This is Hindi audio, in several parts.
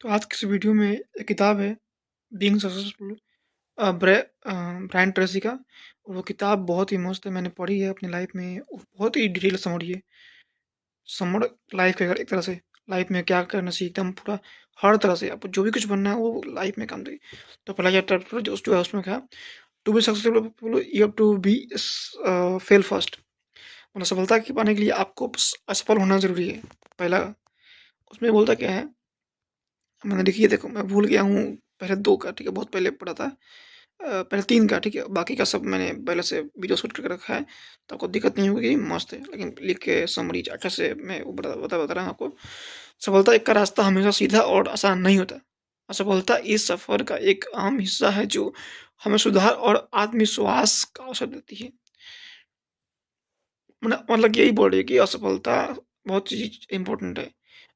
तो आज की इस वीडियो में एक किताब है बीइंग सक्सेसफुल ब्रायन ट्रेसी का। और वो किताब बहुत ही मस्त है, मैंने पढ़ी है अपनी लाइफ में। बहुत ही डिटेल समरी है। समर लाइफ के, अगर एक तरह से लाइफ में क्या करना चाहिए एकदम पूरा, हर तरह से आपको जो भी कुछ बनना है वो लाइफ में काम देगी। तो पहला चैप्टर जो है उसमें क्या, to be successful you have to be fail first. मतलब सफलता के पाने के लिए आपको असफल होना जरूरी है पहला। उसमें बोलता क्या है, मैंने देखिए देखो मैं भूल गया हूँ पहले दो का, ठीक है, बहुत पहले पढ़ा था। पहले तीन का, ठीक है, बाकी का सब मैंने पहले से वीडियो शूट करके रखा है, तो आपको दिक्कत नहीं होगी, मस्त है। लेकिन लिख के समरी अच्छा से मैं वो बता रहा हूँ आपको। सफलता एक का रास्ता हमेशा सीधा और आसान नहीं होता। असफलता इस सफर का एक अहम हिस्सा है जो हमें सुधार और आत्मविश्वास का अवसर देती है। मतलब यही बोल रही है कि असफलता बहुत चीज इंपॉर्टेंट है,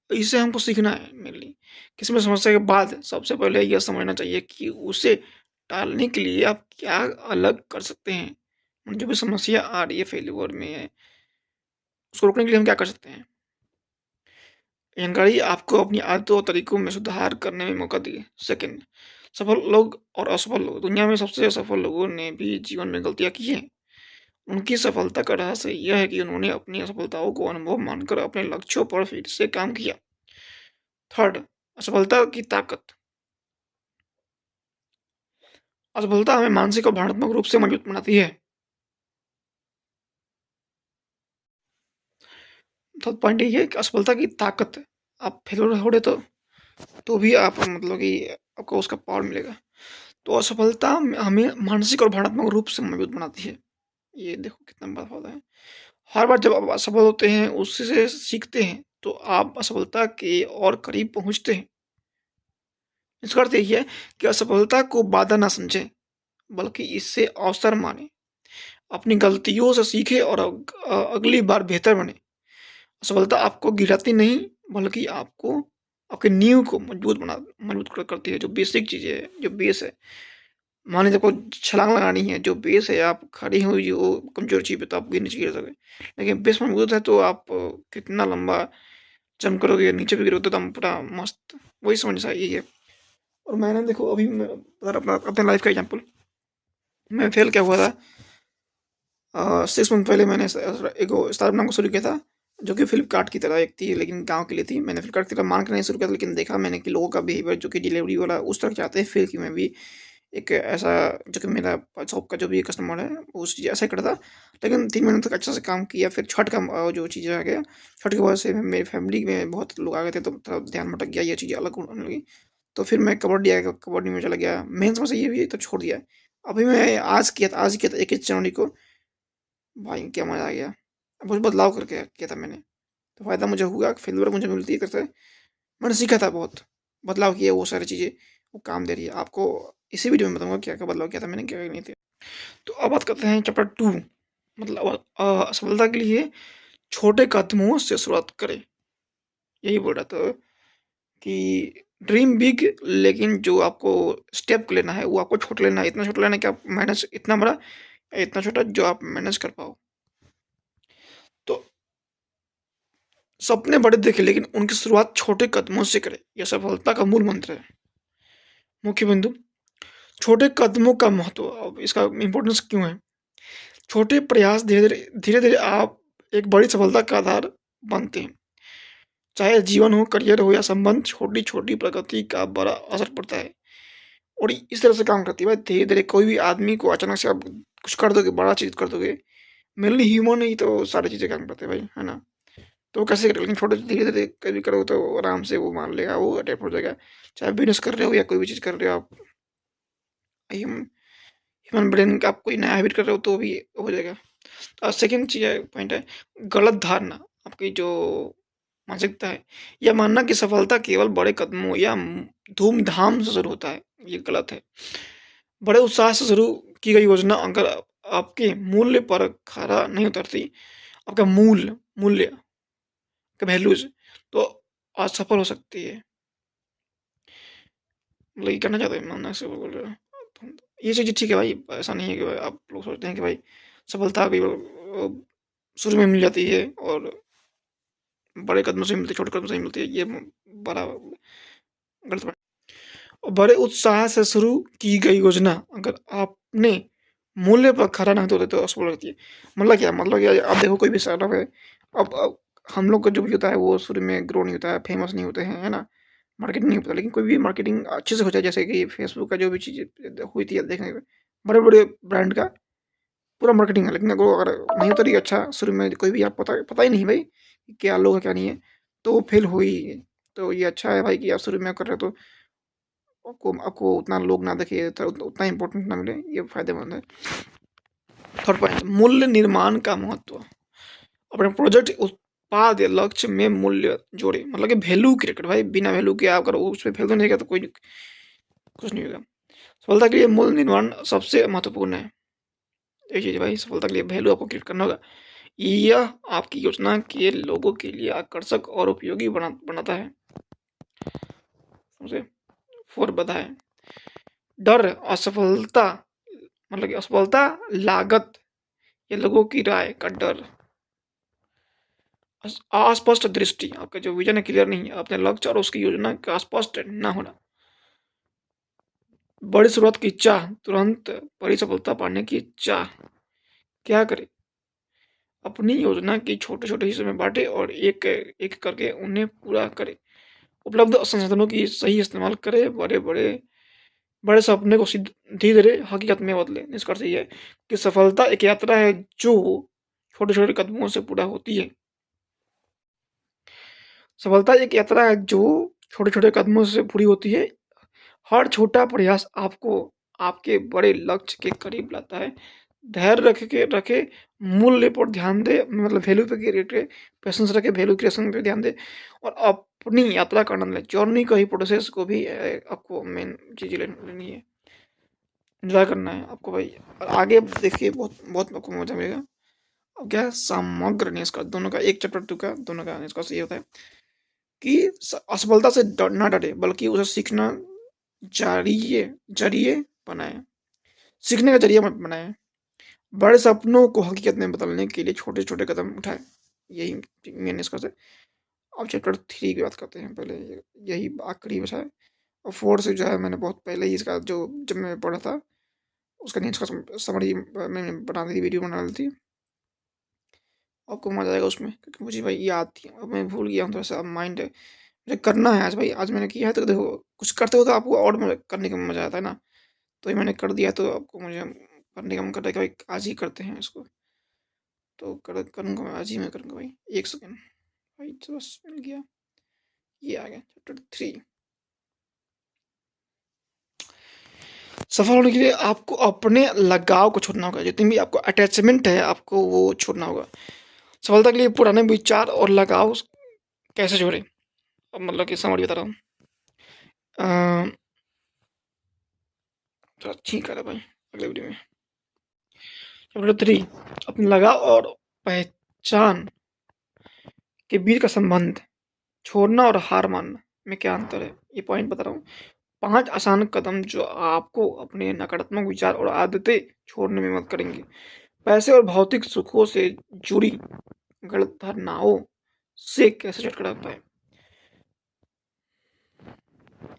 इससे हमको सीखना है मेनली। किसी में समस्या के बाद सबसे पहले यह समझना चाहिए कि उसे टालने के लिए आप क्या अलग कर सकते हैं। जो भी समस्या आ रही है फेल्योर में है, उसको रोकने के लिए हम क्या कर सकते हैं। जानकारी आपको अपनी आदतों और तरीकों में सुधार करने में मौका दिए। सेकंड, सफल लोग और असफल लोग, दुनिया में सबसे सफल लोगों ने भी जीवन में गलतियां की हैं। उनकी सफलता का रहस्य यह है कि उन्होंने अपनी असफलताओं को अनुभव मानकर अपने लक्ष्यों पर फिर से काम किया। थर्ड, असफलता की ताकत। असफलता हमें मानसिक और भावनात्मक रूप से मजबूत बनाती है। थर्ड पॉइंट ये है कि असफलता की ताकत है। आप फेल हो रहे तो भी आप मतलब कि आपको उसका पावर मिलेगा। तो असफलता हमें मानसिक और भावनात्मक रूप से मजबूत बनाती है। ये देखो कितना बड़ा फायदा है। हर बार जब आप असफल होते हैं उससे सीखते हैं, तो आप असफलता के और करीब पहुंचते हैं। इसका अर्थ यही है कि असफलता को बाधा ना समझें, बल्कि इससे अवसर माने। अपनी गलतियों से सीखे और अगली बार बेहतर बने। असफलता आपको गिराती नहीं, बल्कि आपको आपकी नींव को मजबूत करती है। जो बेसिक चीज़ें है, जो बेस है, मान लीजिए आपको छलांग लगानी है, जो बेस है आप खड़ी हुई वो कमजोर चीज़ पे तो आप नीचे गिर सके। लेकिन बेस मजबूत है तो आप कितना लंबा जंप करोगे, नीचे भी गिरोगे तो हम पूरा मस्त। वही समझ सा यही है। और मैंने देखो अभी मैं बता रहा अपना अपने लाइफ का एग्जाम्पल। मैं फेल क्या हुआ था, 6 मंथ पहले मैंने एक स्टार्टअप नाम को शुरू किया था, जो कि फ्लिपकार्ट की तरह एक थी, लेकिन गांव के लिए थी। मैंने फ्लिपकार्ट की तरह मान के नहीं शुरू किया था, लेकिन देखा मैंने कि लोगों का बिहेवियर जो कि डिलीवरी वाला उस तरह चाहते हैं, फिर कि मैं भी एक ऐसा, जो कि मेरा शॉप का जो भी कस्टमर है वो उस चीज़ ऐसा ही करता। लेकिन 3 महीने तक अच्छा से काम किया। फिर छठ का जो चीज़ें आ गया, छठ की वजह से मेरी फैमिली में बहुत लोग आ गए थे, तो थोड़ा ध्यान भटक गया, ये चीज़ें अलग होने लगी। तो फिर मैं कबड्डी में चला गया। मेन समस्या ये भी है, तो छोड़ दिया। अभी मैं आज किया था 21 जनवरी को। भाई क्या मज़ा आ गया। बहुत बदलाव करके किया था मैंने। तो फ़ायदा मुझे हुआ, फेल्योर मुझे मिलती है करते। मैंने सीखा था बहुत, बदलाव किया, वो सारी चीज़ें वो काम दे रही है आपको। इसी वीडियो में बताऊंगा क्या क्या बदलाव किया था मैंने, क्या क्या नहीं थे। तो अब बात करते हैं चैप्टर 2। मतलब सफलता के लिए छोटे कदमों से शुरुआत करें। यही बोल रहा था कि ड्रीम बिग, लेकिन जो आपको स्टेप लेना है वो आपको छोटा लेना है। इतना छोटा लेना है कि आप मैनेज, इतना बड़ा या इतना छोटा जो आप मैनेज कर पाओ। तो सपने बड़े देखें, लेकिन उनकी शुरुआत छोटे कदमों से करें। यह सफलता का मूल मंत्र है। मुख्य बिंदु, छोटे कदमों का महत्व। अब इसका इम्पोर्टेंस क्यों है। छोटे प्रयास धीरे धीरे आप एक बड़ी सफलता का आधार बनते हैं। चाहे जीवन हो, करियर हो या संबंध, छोटी छोटी प्रगति का बड़ा असर पड़ता है। और इस तरह से काम करती है भाई। धीरे धीरे कोई भी आदमी को अचानक से आप कुछ कर दोगे, बड़ा चीज कर दोगे, मेनली ह्यूमन ही तो सारी चीजें काम करते हैं भाई, है ना। तो वो कैसे करें, लेकिन छोटे धीरे धीरे कभी करो तो आराम से वो मान लेगा, वो अडेप्ट हो जाएगा। चाहे बिजनेस कर रहे हो या कोई भी चीज़ कर रहे हो आप, ह्यूमन ह्यूमन ब्रेन का आप कोई नया हैबिट कर रहे हो तो भी हो जाएगा। और सेकेंड चीज़ है, पॉइंट है, गलत धारणा। आपकी जो मानसिकता है, यह मानना कि सफलता केवल बड़े कदमों या धूमधाम से शुरू होता है, ये गलत है। बड़े उत्साह से शुरू की गई योजना अगर आपके मूल्य पर खरा नहीं उतरती, आपका मूल्य का वैल्यूज, तो असफल हो सकती है। मतलब ये करना चाहते हैं, मानना से बोल रहे हो तो ये चीज़ ठीक है भाई। ऐसा नहीं है कि भाई आप लोग सोचते हैं कि भाई सफलता भी शुरू में मिल जाती है और बड़े कदमों से मिलती है, छोटे कदमों से ही मिलती है, ये बड़ा गलत बात। और बड़े उत्साह से शुरू की गई योजना अगर आपने मूल्य पर खरा नहीं उतरे तो असफल रहती है। मतलब क्या, आप देखो कोई भी स्टार्टअप है, अब हम लोग का जो भी होता है वो शुरू में ग्रो नहीं होता है, फेमस नहीं होते हैं, है ना? मार्केटिंग नहीं होता, लेकिन कोई भी मार्केटिंग अच्छे से हो जाए, जैसे कि फेसबुक का जो भी चीज़ हुई थी देखने में, बड़े-बड़े ब्रांड का पूरा मार्केटिंग है, लेकिन अगर नहीं उतरी अच्छा शुरू में, कोई भी आप पता पता ही नहीं भाई कि क्या लोग है क्या नहीं है, तो वो फेल हुई। तो ये अच्छा है भाई कि आप शुरू में कर रहे हो तो आपको आपको उतना लोग ना देखे, तो उतना इम्पोर्टेंट ना मिले, ये फायदेमंद है। थर्ड पॉइंट, मूल्य निर्माण का महत्व। अपने प्रोजेक्ट उत्पाद या लक्ष्य में मूल्य जोड़े, मतलब कि वैल्यू क्रिएट भाई, बिना वैल्यू के आप अगर उस पर वैल्यू नहीं रहेगा तो कोई कुछ नहीं होगा। सफलता के लिए मूल्य निर्माण सबसे महत्वपूर्ण है। एक चीज़ भाई, सफलता के लिए वैल्यू आपको क्रिएट करना होगा। यह आपकी योजना के लोगों के लिए आकर्षक और उपयोगी बनाता है। समझे? फोर बताए, डर असफलता, मतलब कि असफलता, लागत या लोगों की राय का डर, अस्पष्ट दृष्टि, आपका जो विजन है क्लियर नहीं है, अपने लक्ष्य और उसकी योजना का स्पष्ट ना होना, बड़ी शुरुआत की चाह, तुरंत बड़ी सफलता पाने की चाह। क्या करें? अपनी योजना की छोटे छोटे हिस्सों में बांटे और एक एक करके उन्हें पूरा करें। उपलब्ध संसाधनों की सही इस्तेमाल करें, बड़े सपने को धीरे धीरे हकीकत में बदले। निष्कर्ष ये है कि सफलता एक यात्रा है जो छोटे छोटे कदमों से पूरा होती है। सफलता एक यात्रा है जो छोटे छोटे कदमों से पूरी होती है। हर छोटा प्रयास आपको आपके बड़े लक्ष्य के करीब लाता है। धैर्य रखे, मूल्य पर ध्यान दे, मतलब वैल्यू पे क्रिएट, पेशेंस रखे, वैल्यू क्रिएशन पे ध्यान दे, और अपनी यात्रा का आनंद ले। जर्नी का ही प्रोसेस को भी आपको मेन चीज़ लेनी है, एंजॉय करना है आपको भाई। और आगे देखिए बहुत बहुत आपको मजा मिलेगा। अब क्या है, समग्र निष्कर्ष दोनों का, एक चैप्टर 2 का दोनों का निष्कर्ष ये होता है कि असफलता से ना डरे, बल्कि उसे सीखना जरिए जरिए बनाए, सीखने का जरिया मत बनाए। बड़े सपनों को हकीकत में बदलने के लिए छोटे छोटे कदम उठाए, यही मेन निष्कर्ष है। अब चैप्टर 3 की बात करते हैं पहले, यही आखिरी बचा है। और 4 से जो है मैंने बहुत पहले ही इसका जो जब मैं पढ़ा था उसका निष्कर्ष समरी मैंने बना दी, वीडियो बना दी थी। आपको मजा आएगा उसमें, क्योंकि मुझे भाई याद थी, अब मैं भूल गया हूँ थोड़ा सा, माइंड मुझे करना है आज भाई, आज मैंने किया है तो देखो, कुछ करते हो तो आपको और करने का मजा आता है ना। तो ये मैंने कर दिया तो आपको मुझे करने का मन कर रहा है कि भाई आज ही करते हैं इसको। तो करूँगा मैं, आज ही मैं करूँगा भाई। एक सेकेंड भाई, तो बस मिल गया, ये आ गया चैप्टर 3। सफल होने के लिए आपको अपने लगाव को छोड़ना होगा, जितनी भी आपको अटैचमेंट है आपको वो छोड़ना होगा। सफलता के लिए पुराने विचार और लगाव कैसे जोड़े, अब मतलब कि समझ बता रहा हूँ। तो ठीक है भाई, अगले वीडियो में। चैप्टर 3, अपने लगाव और पहचान के बीच का संबंध, छोड़ना और हार मानना में क्या अंतर है, ये पॉइंट बता रहा हूँ। 5 आसान कदम जो आपको अपने नकारात्मक विचार और आदतें छोड़ने में मदद करेंगे। पैसे और भौतिक सुखों से जुड़ी गलत धारणाओं से कैसे छुटकारा पाए,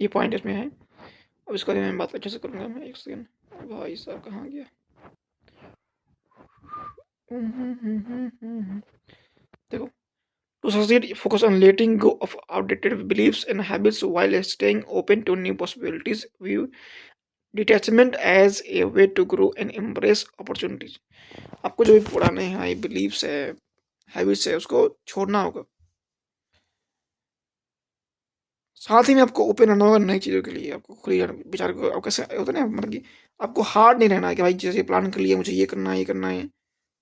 ये पॉइंट इसमें है। अब इसका मैं बात अच्छे से करूँगा मैं। एक सेकेंड भाई साहब, कहाँ गया? देखो, to succeed, focus on letting go of outdated beliefs and habits while staying open to new possibilities. View detachment as a way to grow and embrace opportunities. आपको जो भी पुराने हाई बिलीव्स है, हैबिट्स है, उसको छोड़ना होगा। साथ ही में आपको ओपन रहना होगा नई चीज़ों के लिए। आपको खुली विचार को, आप कैसे होता है ना, मतलब कि आपको हार्ड नहीं रहना है कि भाई जैसे प्लान कर लिया मुझे ये करना है, ये करना है।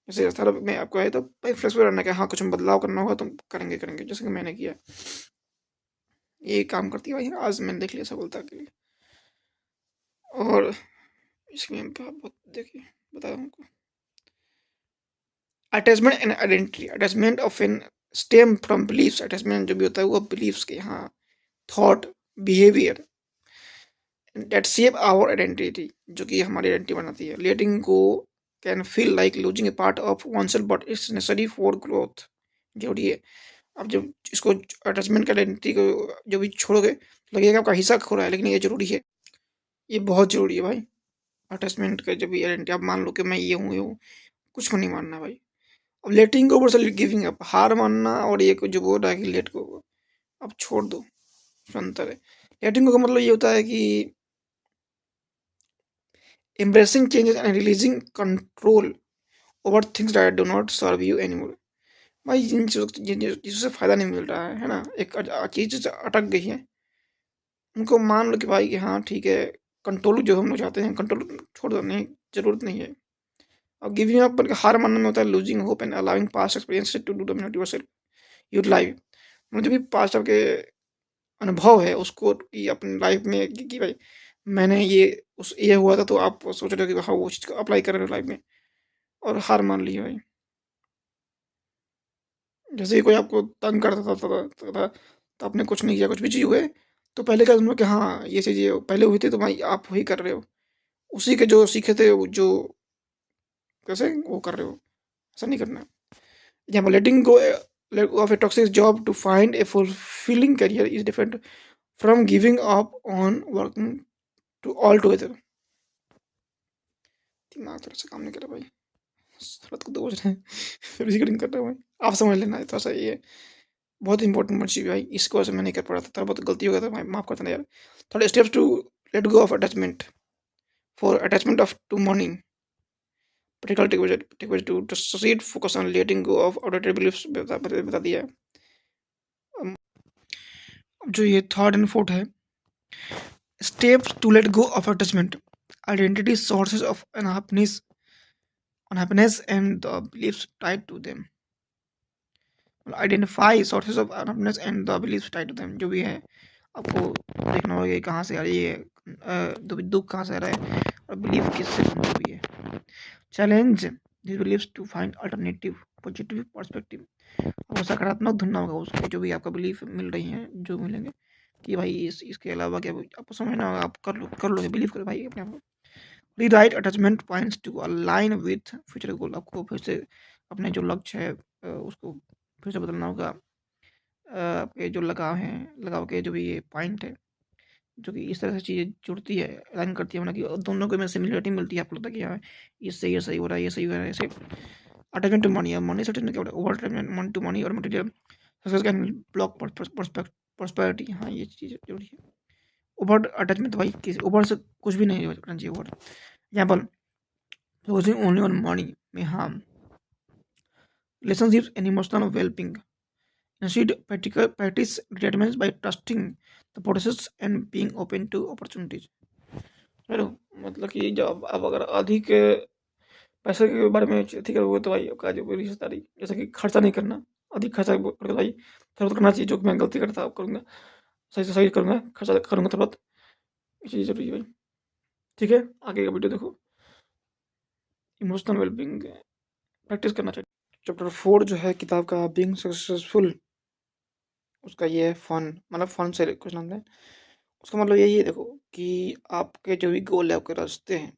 जैसे स्टार्टअप में आपको है तो भाई फ्लेक्सिबल रहना है कि हाँ कुछ बदलाव करना होगा तो करेंगे करेंगे, जैसे कि मैंने किया। ये काम करती है भाई, आज मैंने देख लिया सफलता के लिए। और इसमें बहुत देखिए बता रहा हूँ आपको। Attachment and identity, attachment of an stem from beliefs, attachment जो भी होता है वो बिलीव्स के, हाँ, thought, behaviour that shape our identity, जो कि हमारी आइडेंटिटी बनाती है। Letting go can feel like losing a part of one self but it's necessary for growth, जरूरी है। आप जब इसको अटैचमेंट का आइडेंटिटी को जब भी छोड़ोगे तो लगेगा आपका हिस्सा खो रहा है, लेकिन ये ज़रूरी है, ये बहुत ज़रूरी है भाई। अटैचमेंट का जब भी आइडेंटिटी आप मान लो कि मैं ये हूँ, कुछ को नहीं मानना भाई। अब लेटिंग गो वर्सेस गिविंग अप, हार मानना और ये जो बोल रहा है कि लेट गो, अब छोड़ दो, उसमें अंतर है। लेटिंग गो का मतलब ये होता है कि embracing changes and releasing control over things that do not serve you anymore। भाई जिससे से फायदा नहीं मिल रहा है ना, एक चीज अटक गई है, उनको मान लो कि भाई कि हाँ ठीक है, कंट्रोल जो हम लोग चाहते हैं कंट्रोल छोड़ दो, नहीं जरूरत नहीं है। अब गिविंग अप पर हार मानने में होता है losing hope and allowing past experience to dominate yourself your life. मतलब जो भी पास्ट आपके अनुभव है उसको कि अपनी लाइफ में कि भाई मैंने ये हुआ था, तो आप सोच रहे हो कि हाँ वो चीज़ को अप्लाई कर रहे हो लाइफ में, और हार मान ली है भाई। जैसे ही कोई आपको तंग करता था तो आपने कुछ नहीं किया, कुछ भी चीज़ हुए तो पहले क्या समझो कि हाँ ये चीज़ ये पहले हुई थी तो भाई आप वही कर रहे हो, उसी के जो सीखे थे जो कैसे वो कर रहे हो, ऐसा नहीं करना। यहाँ पर letting go of a toxic job to find a fulfilling career is different from giving up on working to all together. दिमाग थोड़ा सा काम नहीं कर रहा भाई, सूरत को दोष रहे हैं फिर भी कर रहा हूँ भाई, आप समझ लेना थोड़ा सा ये बहुत इंपॉर्टेंट चीज़ है भाई, इसको वजह से मैं नहीं कर पा रहा था, थोड़ा बहुत गलती हो गया था भाई, माफ कर देना यार। थोड़े steps to let go of attachment, for attachment of to money practical take to succeed focus on letting go of outdated beliefs बता दिया है। अब जो ये थर्ड एंड फोर्थ है, steps to let go of attachment, identity sources of unhappiness and the beliefs tied to them. Identify sources of unhappiness and the beliefs tied to them, जो भी है आपको देखना होगा कि कहाँ से आ रही है, दुख कहाँ से आ रहा है और बिलीफ किससे बनी हुई है। Challenge this believes to find alternative positive perspective, आपको सकारात्मक ढूंढना होगा उसके जो भी आपका बिलीफ मिल रही हैं जो मिलेंगे कि भाई इसके अलावा क्या आपको समझना होगा, आप कर लोगे बिलीव करो भाई अपने आप को। Rewrite attachment points to align with future goal, आपको फिर से अपने जो लक्ष्य है उसको फिर से बदलना होगा। आपके जो लगाव के जो भी ये पॉइंट है जो कि इस तरह से चीज़ें जुड़ती है, अलाइन करती है, मतलब कि दोनों को में सिमिलरिटी मिलती है, आपको लगता है कि हाँ इससे ये सही हो रहा है, ये सही हो रहा है, ऐसे। अटैचमेंट टू मनी, मनी से क्या होता है, over attachment money to money और material success can block prosperity, हाँ ये चीज़ जरूरी है। ओवर अटैचमेंट तो भाई किसी ओवर से कुछ भी नहीं करना चाहिए। Over example focusing only on money में harm relationships and emotional well-being। Instead, practice detachment by trusting the process and being open to opportunities। Hello, मतलब कि जब आप अगर अधिक पैसे के बारे में अथी करोगे तो भाई आपका जो भी रिश्तेदारी, जैसे कि खर्चा नहीं करना, अधिक खर्चा करके भाई थोड़ा बहुत करना चाहिए, जो कि मैं गलती करता करूँगा, सही से सही करूँगा, खर्चा करूँगा थोड़ा बहुत, ये चीज़ जरूरी है भाई। ठीक है, आगे का वीडियो देखो, इमोशनल वेलबींग प्रैक्टिस करना चाहिए। चैप्टर 4 जो है किताब का, बीइंग सक्सेसफुल, उसका ये है फन, मतलब फन से कुछ नाम है उसका, मतलब यही है देखो कि आपके जो भी गोल है, आपके रास्ते हैं,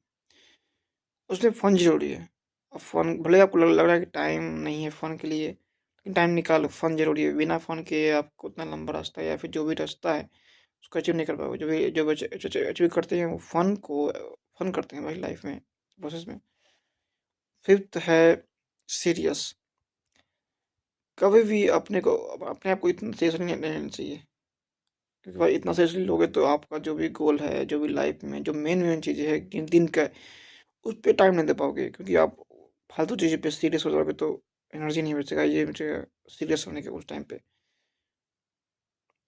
उसमें फ़न ज़रूरी है। अब फ़न भले आपको लग रहा है कि टाइम नहीं है फ़न के लिए, लेकिन टाइम निकालो, फ़न ज़रूरी है। बिना फ़न के आपको उतना लंबा रास्ता या फिर जो भी रास्ता है उसको अचीव नहीं कर पाओगे। जो बच्चे अचीव करते हैं वो फ़न करते हैं भाई लाइफ में, प्रोसेस में। फिफ्थ है सीरियस, कभी भी अपने आप को इतना सीरियस नहीं लेना चाहिए, क्योंकि भाई इतना सीरियसली लोगे तो आपका जो भी गोल है, जो भी लाइफ में जो मेन चीज़ें है दिन का, उस पे टाइम नहीं दे पाओगे, क्योंकि आप फालतू चीज़ों पे सीरियस हो जाओगे तो एनर्जी नहीं बचेगा, ये बचेगा सीरियस होने के उस टाइम पे।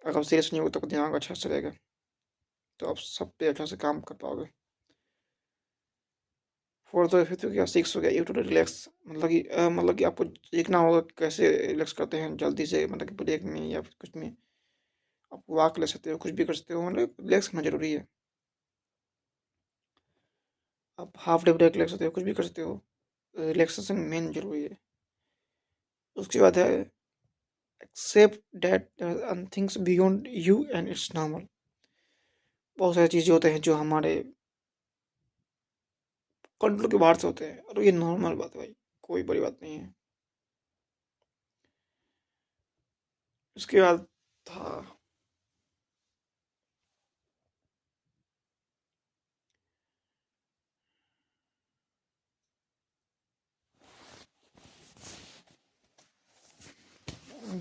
अगर आप सीरियस नहीं हो तो दिमाग अच्छा से रहेगा, तो आप सब पे अच्छा से काम कर पाओगे। फोर्थ और फिफ्थ हो गया, सिक्स हो गया यू टू रिलैक्स, मतलब कि आपको सीखना होगा कि कैसे रिलैक्स करते हैं जल्दी से, मतलब कि ब्रेक में या फिर कुछ में आप वॉक ले सकते हो, कुछ भी कर सकते हो, मतलब रिलैक्स करना जरूरी है। आप हाफ डे ब्रेक ले सकते हो, कुछ भी कर सकते हो, रिलैक्सेशन मेन जरूरी है। उसके बाद है accept that things beyond you and it's normal, बहुत सारी चीज़ें होते हैं जो हमारे कंट्रोल के बाहर से होते हैं, और ये नॉर्मल बात है भाई, कोई बड़ी बात नहीं है। उसके बाद था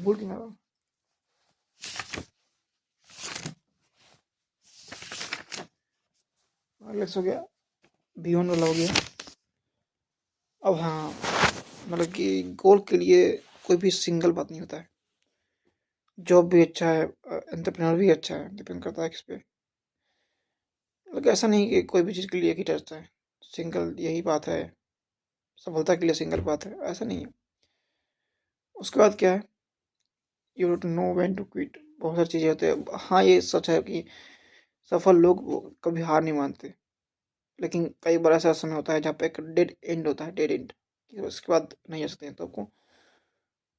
भूल गया नाम। लेट्स हो गया, बियॉन्ड वाला हो गया। अब हाँ, मतलब कि गोल के लिए कोई भी सिंगल बात नहीं होता है। जॉब भी अच्छा है, एंटरप्रेन्योर भी अच्छा है, डिपेंड करता है किस पे। मतलब ऐसा नहीं कि कोई भी चीज़ के लिए एक ही टेस्ट है, सिंगल यही बात है, सफलता के लिए सिंगल बात है, ऐसा नहीं है। उसके बाद क्या है, you to know when to quit. बहुत सारी चीज़ें होती है। हाँ, ये सच है कि सफल लोग वो कभी हार नहीं मानते, लेकिन कई बार ऐसा समय होता है जहाँ पे एक डेड एंड होता है, डेड एंड, कि उसके बाद नहीं आ सकते हैं, तो आपको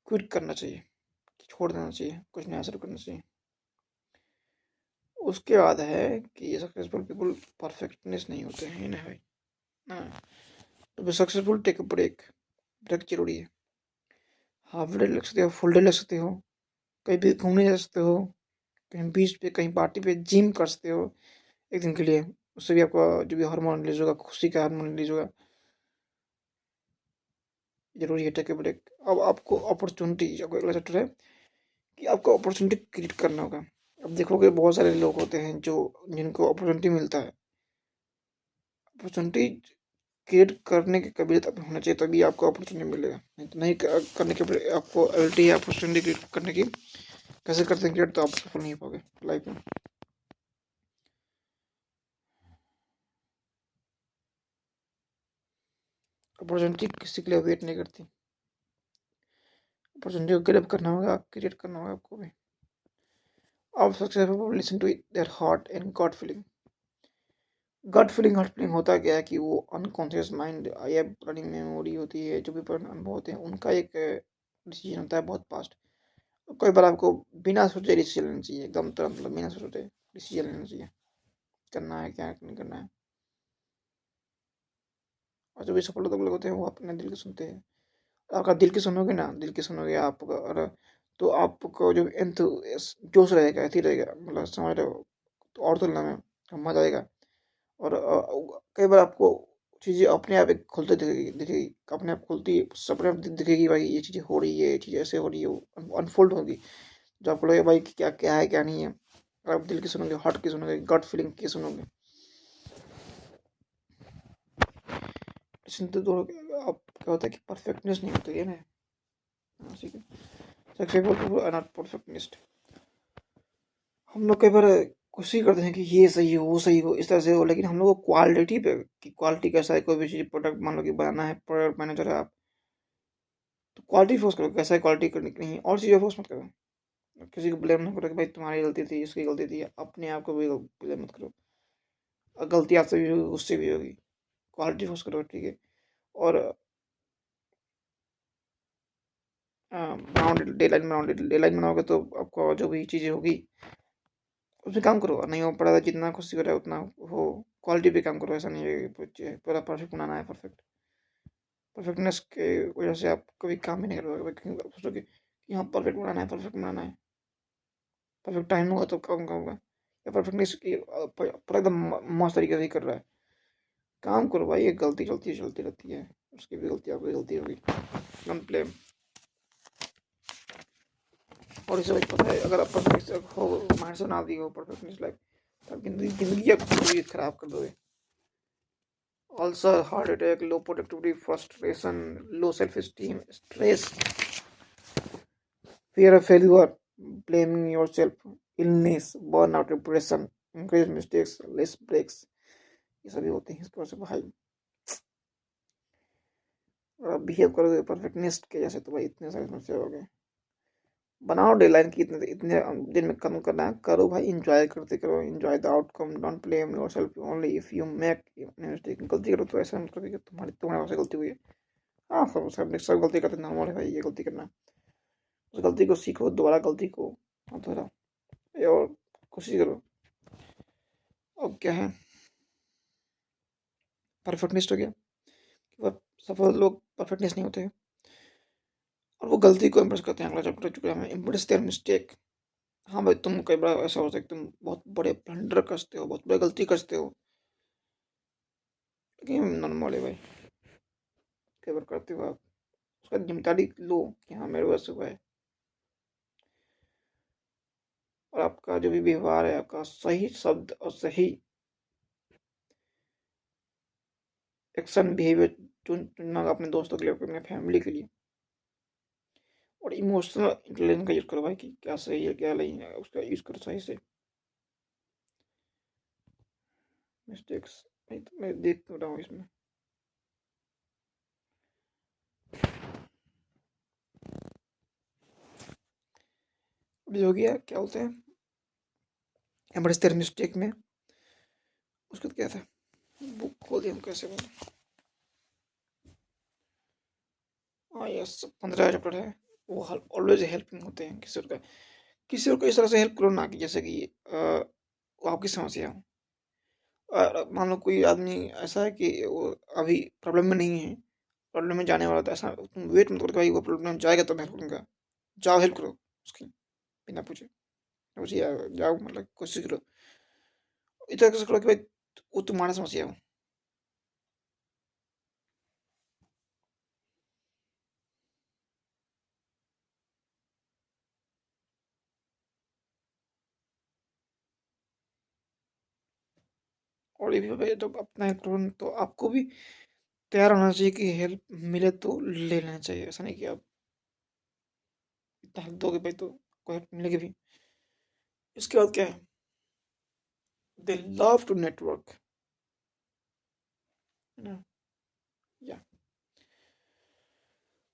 क्विट करना चाहिए, छोड़ देना चाहिए, कुछ नया शुरू करना चाहिए। उसके बाद है कि सक्सेसफुल पीपल परफेक्टनेस नहीं होते हैं, नहीं भाई। हाँ, तो be successful take a break. Break जरूरी है। हाफ डे लग सकते हो, फुल डे लग सकते हो, कहीं भी घूमने जा सकते हो, कहीं बीच पे, कहीं पार्टी पे, जिम कर सकते हो एक दिन के लिए। उससे भी आपका जो भी हार्मोन रिलीज होगा, खुशी का हार्मोन रिलीज होगा। जरूरी है टेक अ ब्रेक। अब आपको अपॉर्चुनिटी, आपको अगला चैप्टर है कि आपको अपॉर्चुनिटी क्रिएट करना होगा। अब देखोगे बहुत सारे लोग होते हैं जो, जिनको अपॉर्चुनिटी मिलता है। अपॉर्चुनिटी क्रिएट करने की काबिलियत आप में होना चाहिए, तभी आपको अपॉर्चुनिटी मिलेगा। नहीं तो नहीं करने के, आपको एबिलिटी है अपॉर्चुनिटी क्रिएट करने की, कैसे करते हैं क्रिएट, तो आप सफल नहीं हो पाओगे लाइफ में। अपॉर्चुनिटी किसी के लिए वेट नहीं करती। अपॉर्चुनिटी को ग्रैब करना होगा, क्रिएट करना होगा आपको भी। अब successful listen to their heart and god feeling. Gut feeling होता क्या है कि वो अनकॉन्शियस माइंड या पुरानी मेमोरी होती है, जो भी पुराने अनुभव होते हैं, उनका एक डिसीजन होता है बहुत फास्ट। कई बार आपको बिना सोचे डिसीजन लेना चाहिए, एकदम तुरंत, मतलब बिना सोचे डिसीजन लेना चाहिए, करना है क्या नहीं करना है। और जो भी सफल लोग होते हैं वो अपने दिल की सुनते हैं। आपका दिल की सुनोगे ना, दिल की सुनोगे आप, और तो आपको जो जोश रहेगा, ऐसे ही रहेगा, मतलब समझ रहे हो, तो और तुलना में मजा आएगा। और कई बार आपको चीज़ें अपने आप एक खुलते दिखेगी, अपने आप खुलती, अपने आप दिखेगी भाई, ये चीज़ें हो रही है, ये चीज़ ऐसे हो रही है, अनफोल्ड होगी। जो आपको लगेगा भाई कि क्या क्या है क्या नहीं है। और आप दिल की सुनोगे, हार्ट की सुनोगे, गट फीलिंग की सुनोगे। सुनते तो आप, क्या होता है कि परफेक्टनेस नहीं होती है ना। हाँ, ठीक है। Successful people are not perfectionist. हम लोग कई बार कोशिश करते हैं कि ये सही हो, वो सही हो, इस तरह से हो, लेकिन हम लोग को क्वालिटी पे, कि क्वालिटी कैसा है, कोई भी चीज़ प्रोडक्ट मान लो कि बनाना है, प्रोडक्ट मैनेजर है आप, तो क्वालिटी फोकस करो, कैसा है क्वालिटी करनी की नहीं, और चीज़ें फोकस मत करो। किसी को ब्लेम ना करो कि भाई तुम्हारी गलती थी, इसकी गलती थी, अपने आप को भी ब्लेम मत करो। और गलती आपसे भी होगी, उससे भी होगी। क्वालिटी फोकस करो, ठीक है। और डे लाइन बनाओगे तो आपको जो भी चीज़ें होगी उसमें काम करो, नहीं हो पड़ा जितना खुशी करे उतना हो। क्वालिटी पे काम करो, ऐसा नहीं है कि पूरा परफेक्ट बनाना है। परफेक्टनेस के वजह से आप कभी काम भी नहीं करोगे, क्योंकि आप सोचोगे कि हाँ परफेक्ट बनाना है, परफेक्ट बनाना है, परफेक्ट टाइम होगा तो काम का होगा। या परफेक्टनेस की पूरा एकदम मस्त तरीके से ही कर रहा है, काम करो भाई। ये गलती चलती रहती है, उसकी भी गलती, आपकी गलती होगी, डोंट ब्लेम। और इसे भाई पता है, अगर आप परफेक्ट हो, माइंड से बना दी हो परफेक्टनेस लाइफ, तो आप जिंदगी आप पूरी खराब कर दोगे। Also, heart attack, low productivity, frustration, low self-esteem, stress, fear of failure, blaming yourself, illness, burnout, depression, increased mistakes, less breaks, ये सभी होते हैं इसकी वजह से भाई। और आप बिहेव करोगे परफेक्टनिस्ट के जैसे, तो भाई इतने सारे समस्या हो गए। बनाओ डेडलाइन की, इतने इतने दिन में कम करना है, करो भाई, इंजॉय करते करो, enjoy the outcome, don't blame yourself only if you make mistake. गलती करो तो ऐसा मत करो कि तुम्हारे वजह से गलती हुई है। हाँ, सब गलती करते, नॉर्मल है भाई ये गलती करना। उस गलती को सीखो, दोबारा गलती को मत दोहराओ, और कोशिश करो। अब क्या है, परफेक्टनिस्ट हो गया। सफल लोग परफेक्टनिस्ट नहीं होते हैं। और वो गलती को इम्प्रेस करते हैं अगला चैप्टर चुके हमें इम्प्रेस देयर मिस्टेक। हाँ भाई, तुम कई बार ऐसा होता है कि तुम बहुत बड़े ब्लंडर करते हो, बहुत बड़ी गलती करते हो, लेकिन नॉर्मल है भाई, कई बार करते हो आप, उसका जिम्मेदारी लो कि हाँ मेरे वजह से हुआ है। और आपका जो भी व्यवहार है, आपका सही शब्द और सही एक्शन बिहेवियर चुनना अपने दोस्तों के लिए, अपने फैमिली के लिए। और इमोशनल इंटेलिजेंस का यूज़ करो भाई, कि क्या सही है क्या नहीं है, उसका यूज़ करो सही से। मिस्टेक्स भाई तो मैं देख तो रहा हूँ इसमें। अभी हो गया, क्या बोलते हैं, एम्ब्रेस देयर मिस्टेक में उसका क्या था, बुक खोल दिया हम कैसे बोले। हाँ यस, 15 चैप्टर है। वो ऑलवेज हेल्पिंग होते हैं किसी और का, किसी और को इस तरह से हेल्प करो ना कि जैसे कि वो आपकी समस्या हो। मान लो कोई आदमी ऐसा है कि वो अभी प्रॉब्लम में नहीं है, प्रॉब्लम में जाने वाला, तो ऐसा तुम वेट मत करो कि भाई वो प्रॉब्लम में जाएगा तो मैं हेल्प करूँगा। जाओ हेल्प करो उसकी, बिना पूछे पूछे जाओ, मतलब कोशिश करो इस तरह से करो कि भाई वो तुम्हारा समस्या हो। और ये भी भाई जब अपना हेल्प करो तो आपको भी तैयार होना चाहिए कि हेल्प मिले तो ले लेना चाहिए, ऐसा नहीं कि आप इतना हेल्प दोगे भाई तो कोई हेल्प मिलेगी भी। इसके बाद क्या है, दे लव टू नेटवर्क, है ना, या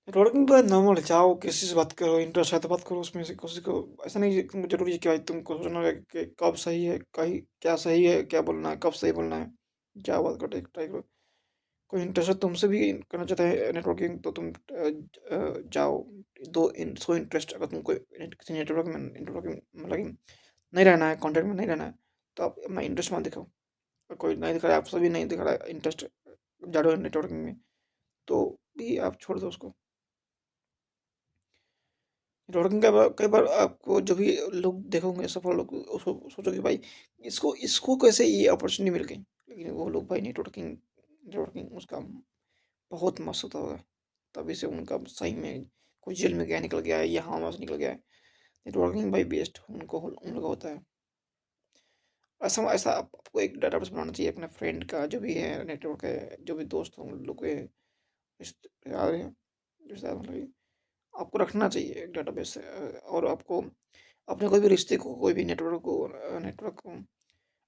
नेटवर्किंग तो नॉर्मल, जाओ किसी से बात करो, इंटरेस्ट है तो बात करो उसमें से किसी को। ऐसा नहीं है कि तुमको जरूरी है कि भाई तुमको सोचना है कि कब सही है, कहीं क्या सही है, क्या बोलना है, कब सही बोलना है। जाओ बात करो, ट्राई करो। कोई इंटरेस्ट है तुमसे भी करना चाहता है नेटवर्किंग तो तुम जाओ, दो इन सो इंटरेस्ट, अगर तुमको किसी नेटवर्किंग मतलब नहीं रहना है, कॉन्टेक्ट में नहीं रहना है, तो आप अपना इंटरेस्ट मत दिखाओ। और कोई नहीं दिखा रहा है, आप सभी नहीं दिखा रहा है इंटरेस्ट ज़्यादा नेटवर्किंग में, तो भी आप छोड़ दो उसको। नेटवर्किंग का कई बार आपको जो भी लोग देखोगे सफल लोग, उसको सोचोगे भाई इसको इसको कैसे ये अपॉर्चुनिटी मिल गई, लेकिन वो लोग भाई नेटवर्किंग नेटवर्किंग उसका बहुत मस्त होता होगा, तभी से उनका सही में कोई जेल में गया निकल गया है, यहाँ वहाँ से निकल गया है। नेटवर्किंग भाई बेस्ट उन लोग होता है। ऐसा ऐसा आपको एक डाटाबेस बनाना चाहिए अपने फ्रेंड का, जो भी है नेटवर्क है, जो भी दोस्त हों लोग के रिश्तेदार हैं, रिश्तेदार मतलब कि आपको रखना चाहिए एक डाटाबेस। और आपको अपने कोई भी रिश्ते को, कोई भी नेटवर्क को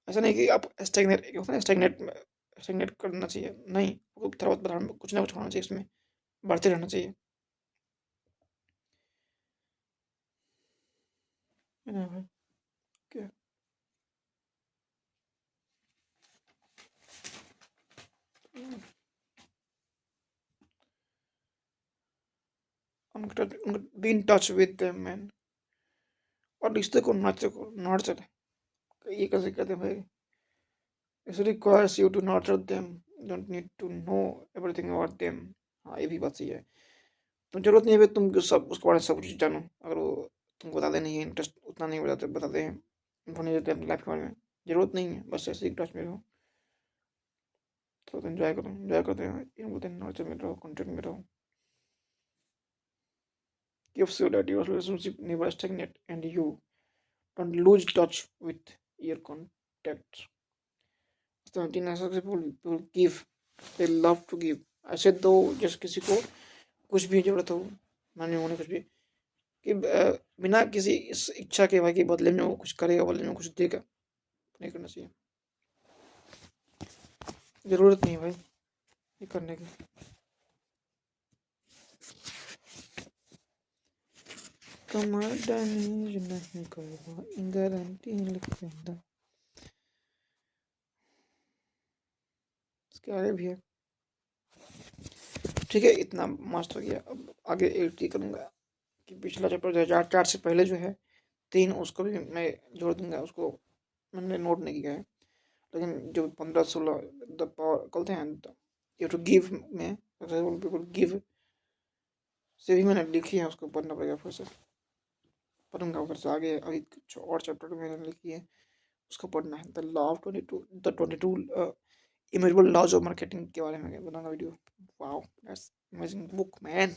ऐसा नहीं कि आप स्टैग्नेट होता है, स्टैग्नेट करना चाहिए नहीं, आपको थोड़ा बहुत कुछ ना कुछ होना चाहिए इसमें, बढ़ते रहना चाहिए, है ना भाई। क्या be in touch with them man. और रिश्ते को नर्चर, ये कैसे कहते हैं भाई, it requires you to nurture them, don't need to know everything about them. हाँ ये भी बात सही है, तो जरूरत नहीं है भाई तुम सब उसके बारे में सब कुछ जानो, अगर वो तुमको बताते नहीं है, इंटरेस्ट उतना नहीं बताते हैं, इन्फो नहीं देते अपनी लाइफ के बारे में, जरूरत नहीं है, बस ऐसे ही टच में रहो, तो एंजॉय करो, एंजॉय करते हैं ये बोलते हैं, नर्चर में रहो, कॉन्टेक्ट में रहो, gives you that your relationship never stagnate and you don't lose touch with your contacts. So people give, they love to give। ऐसे दो जैसे किसी को कुछ भी जरूरत हो, माने होने कुछ भी, कि बिना किसी इस इच्छा के भाई कि बदले में वो कुछ करेगा, बदले में कुछ देगा, नहीं करना चाहिए, जरूरत नहीं है भाई ये करने की। कमांडनी नहीं करवा गारंटी लिख देना, इसके आगे भी है। ठीक है, इतना मस्त हो गया, अब आगे एडिट ही करूँगा कि पिछला चैप्टर 2004 से पहले जो है 3, उसको भी मैं जोड़ दूंगा, उसको मैंने नोट नहीं किया है, लेकिन जो 15-16 द पावर कहते हैं, यू टू गिव में सक्सेसफुल पीपल गिव सेविंग मैंने लिखी है, उसको पढ़ना पड़ेगा फिर से, पढ़ूंगा फिर से आगे। अभी कुछ और चैप्टर मैंने लिखी है, उसको पढ़ना है। The law of 22, the 22 immutable laws of marketing के बारे में बनाऊंगा video. Wow that's amazing book man.